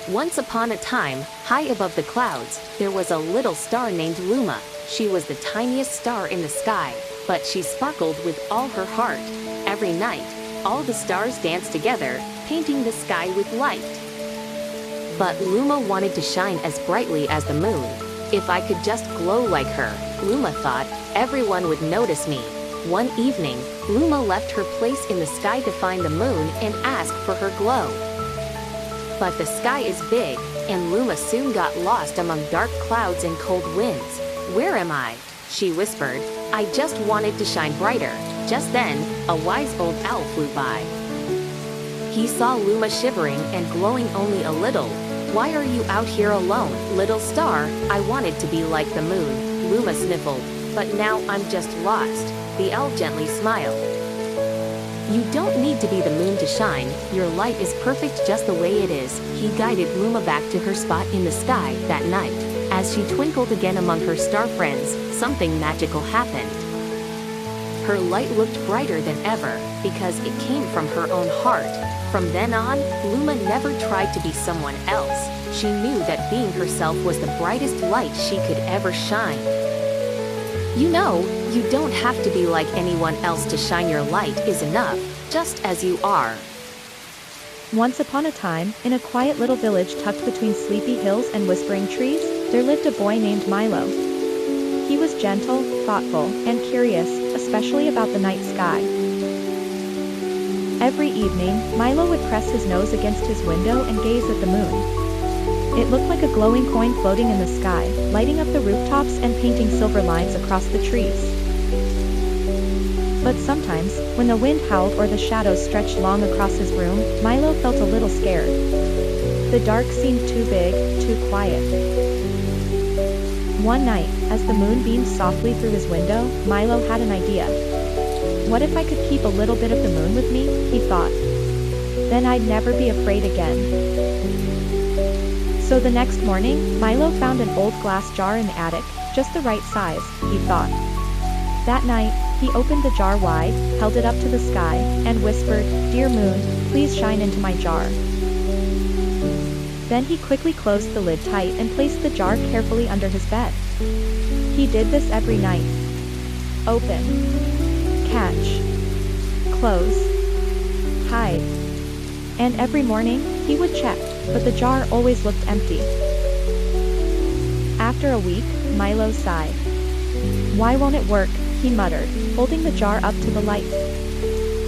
Once upon a time, high above the clouds, there was a little star named Luma. She was the tiniest star in the sky, but she sparkled with all her heart. Every night, all the stars danced together, painting the sky with light. But Luma wanted to shine as brightly as the moon. If I could just glow like her, Luma thought, everyone would notice me. One evening, Luma left her place in the sky to find the moon and ask for her glow. But the sky is big, and Luma soon got lost among dark clouds and cold winds. "Where am I?" she whispered. "I just wanted to shine brighter." Just then, a wise old owl flew by. He saw Luma shivering and glowing only a little. "Why are you out here alone, little star?" "I wanted to be like the moon," Luma sniffled. "But now I'm just lost." The owl gently smiled. "You don't need to be the moon to shine. Your light is perfect just the way it is." He guided Luma back to her spot in the sky that night. As she twinkled again among her star friends, something magical happened. Her light looked brighter than ever, because it came from her own heart. From then on, Luma never tried to be someone else. She knew that being herself was the brightest light she could ever shine. You know, you don't have to be like anyone else to shine. Your light is enough, just as you are. Once upon a time, in a quiet little village tucked between sleepy hills and whispering trees, there lived a boy named Milo. He was gentle, thoughtful, and curious, especially about the night sky. Every evening, Milo would press his nose against his window and gaze at the moon. It looked like a glowing coin floating in the sky, lighting up the rooftops and painting silver lines across the trees. But sometimes, when the wind howled or the shadows stretched long across his room, Milo felt a little scared. The dark seemed too big, too quiet. One night, as the moon beamed softly through his window, Milo had an idea. What if I could keep a little bit of the moon with me, he thought. Then I'd never be afraid again. So the next morning, Milo found an old glass jar in the attic, just the right size, he thought. That night, he opened the jar wide, held it up to the sky, and whispered, "Dear moon, please shine into my jar." Then he quickly closed the lid tight and placed the jar carefully under his bed. He did this every night. Open. Catch. Close. Hide. And every morning, he would check, but the jar always looked empty. After a week, Milo sighed. "Why won't it work?" he muttered, holding the jar up to the light.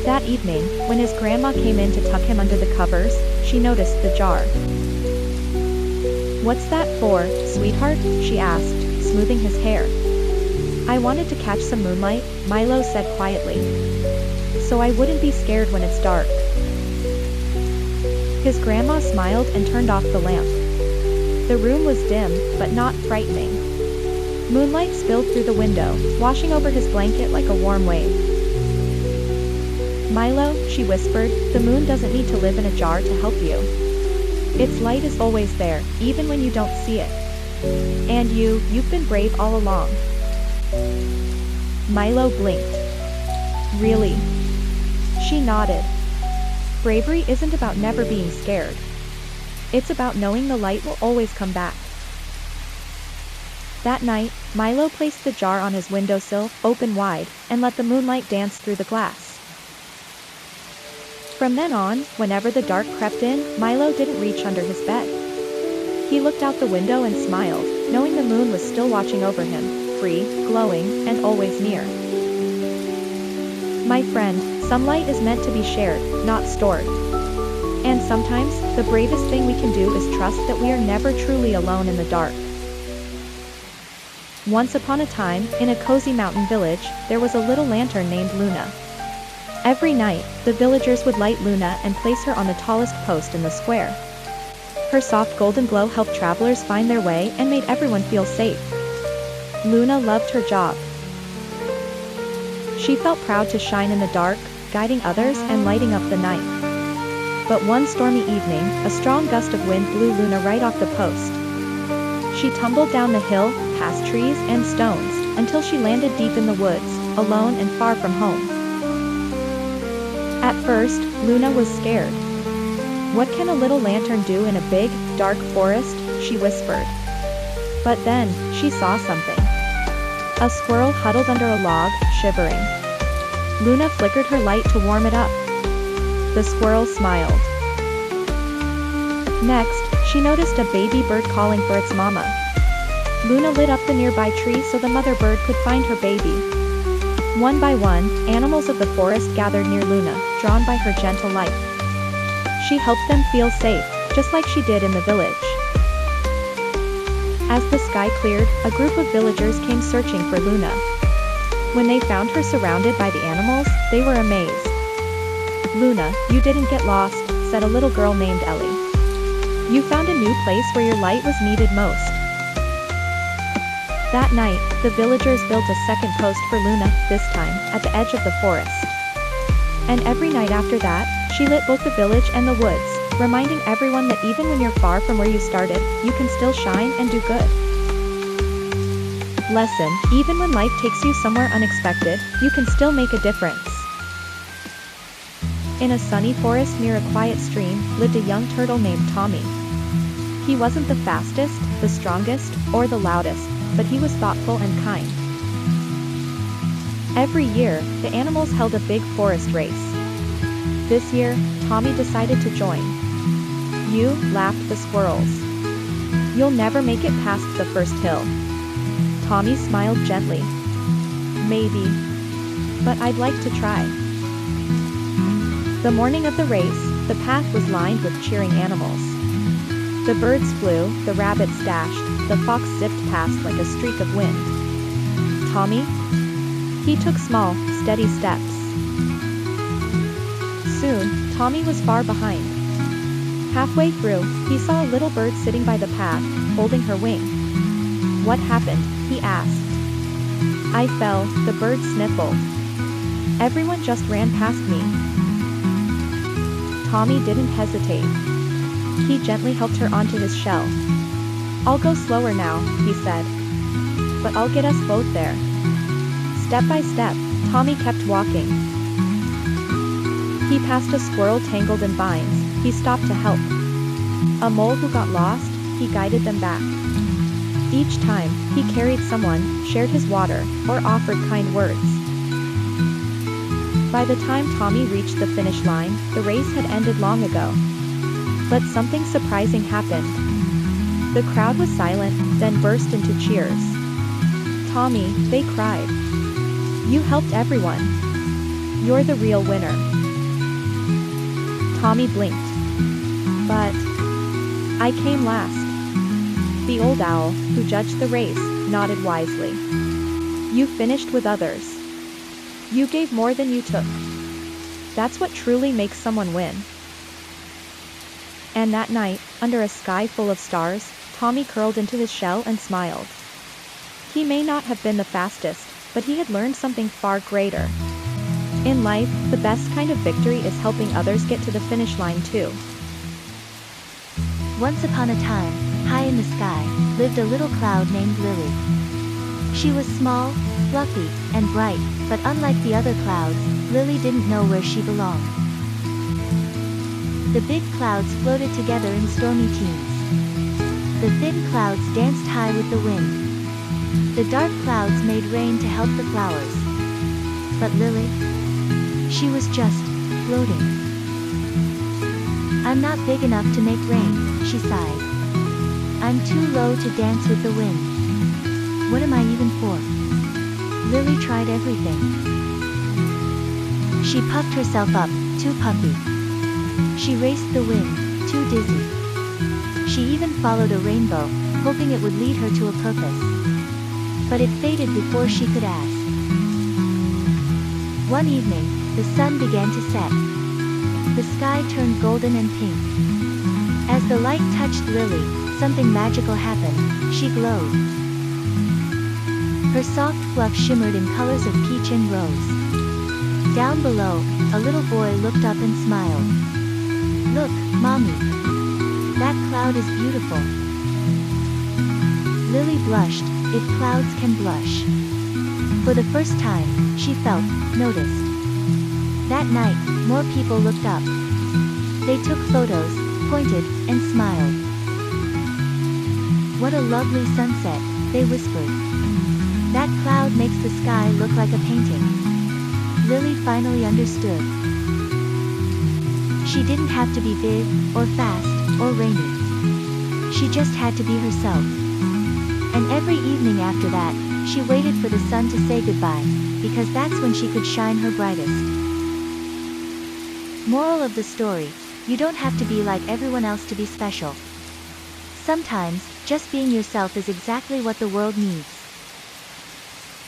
That evening, when his grandma came in to tuck him under the covers, she noticed the jar. "What's that for, sweetheart?" she asked, smoothing his hair. "I wanted to catch some moonlight," Milo said quietly. "So I wouldn't be scared when it's dark." His grandma smiled and turned off the lamp. The room was dim, but not frightening. Moonlight spilled through the window, washing over his blanket like a warm wave. "Milo," she whispered, "the moon doesn't need to live in a jar to help you. Its light is always there, even when you don't see it. And you've been brave all along." Milo blinked. "Really?" She nodded. "Bravery isn't about never being scared. It's about knowing the light will always come back." That night, Milo placed the jar on his windowsill, open wide, and let the moonlight dance through the glass. From then on, whenever the dark crept in, Milo didn't reach under his bed. He looked out the window and smiled, knowing the moon was still watching over him, free, glowing, and always near. My friend, some light is meant to be shared, not stored. And sometimes, the bravest thing we can do is trust that we are never truly alone in the dark. Once upon a time, in a cozy mountain village, there was a little lantern named Luna. Every night, the villagers would light Luna and place her on the tallest post in the square. Her soft golden glow helped travelers find their way and made everyone feel safe. Luna loved her job. She felt proud to shine in the dark, guiding others and lighting up the night. But one stormy evening, a strong gust of wind blew Luna right off the post. She tumbled down the hill, past trees and stones, until she landed deep in the woods, alone and far from home. At first, Luna was scared. "What can a little lantern do in a big, dark forest?" she whispered. But then, she saw something. A squirrel huddled under a log, shivering. Luna flickered her light to warm it up. The squirrel smiled. Next, she noticed a baby bird calling for its mama. Luna lit up the nearby tree so the mother bird could find her baby. One by one, animals of the forest gathered near Luna, drawn by her gentle light. She helped them feel safe, just like she did in the village. As the sky cleared, a group of villagers came searching for Luna. When they found her surrounded by the animals, they were amazed. "Luna, you didn't get lost," said a little girl named Ellie. "You found a new place where your light was needed most." That night, the villagers built a second post for Luna, this time, at the edge of the forest. And every night after that, she lit both the village and the woods, reminding everyone that even when you're far from where you started, you can still shine and do good. Lesson: even when life takes you somewhere unexpected, you can still make a difference. In a sunny forest near a quiet stream, lived a young turtle named Tommy. He wasn't the fastest, the strongest, or the loudest, but he was thoughtful and kind. Every year, the animals held a big forest race. This year, Tommy decided to join. "You," laughed the squirrels. "You'll never make it past the first hill." Tommy smiled gently. "Maybe. But I'd like to try." The morning of the race, the path was lined with cheering animals. The birds flew, the rabbits dashed, the fox zipped past like a streak of wind. Tommy? He took small, steady steps. Soon, Tommy was far behind. Halfway through, he saw a little bird sitting by the path, holding her wing. "What happened?" he asked. "I fell," the bird sniffled. "Everyone just ran past me." Tommy didn't hesitate. He gently helped her onto his shell. "I'll go slower now," he said. "But I'll get us both there." Step by step, Tommy kept walking. He passed a squirrel tangled in vines. He stopped to help. A mole who got lost, he guided them back. Each time, he carried someone, shared his water, or offered kind words. By the time Tommy reached the finish line, the race had ended long ago. But something surprising happened. The crowd was silent, then burst into cheers. "Tommy," they cried. "You helped everyone. You're the real winner." Tommy blinked. "But I came last." The old owl, who judged the race, nodded wisely. "You finished with others. You gave more than you took. That's what truly makes someone win." And that night, under a sky full of stars, Tommy curled into his shell and smiled. He may not have been the fastest, but he had learned something far greater. In life, the best kind of victory is helping others get to the finish line too. Once upon a time, high in the sky, lived a little cloud named Lily. She was small, fluffy, and bright, but unlike the other clouds, Lily didn't know where she belonged. The big clouds floated together in stormy teams. The thin clouds danced high with the wind. The dark clouds made rain to help the flowers. But Lily? She was just floating. "I'm not big enough to make rain," she sighed. "I'm too low to dance with the wind. What am I even for?" Lily tried everything. She puffed herself up, too puffy. She raced the wind, too dizzy. She even followed a rainbow, hoping it would lead her to a purpose. But it faded before she could ask. One evening, the sun began to set. The sky turned golden and pink. As the light touched Lily, something magical happened. She glowed. Her soft fluff shimmered in colors of peach and rose. Down below, a little boy looked up and smiled. "Look, Mommy. That cloud is beautiful." Lily blushed, if clouds can blush. For the first time, she felt noticed. That night, more people looked up. They took photos, pointed, and smiled. "What a lovely sunset," they whispered. "That cloud makes the sky look like a painting." Lily finally understood. She didn't have to be big, or fast, or rainy. She just had to be herself. And every evening after that, she waited for the sun to say goodbye, because that's when she could shine her brightest. Moral of the story: you don't have to be like everyone else to be special. Sometimes, just being yourself is exactly what the world needs.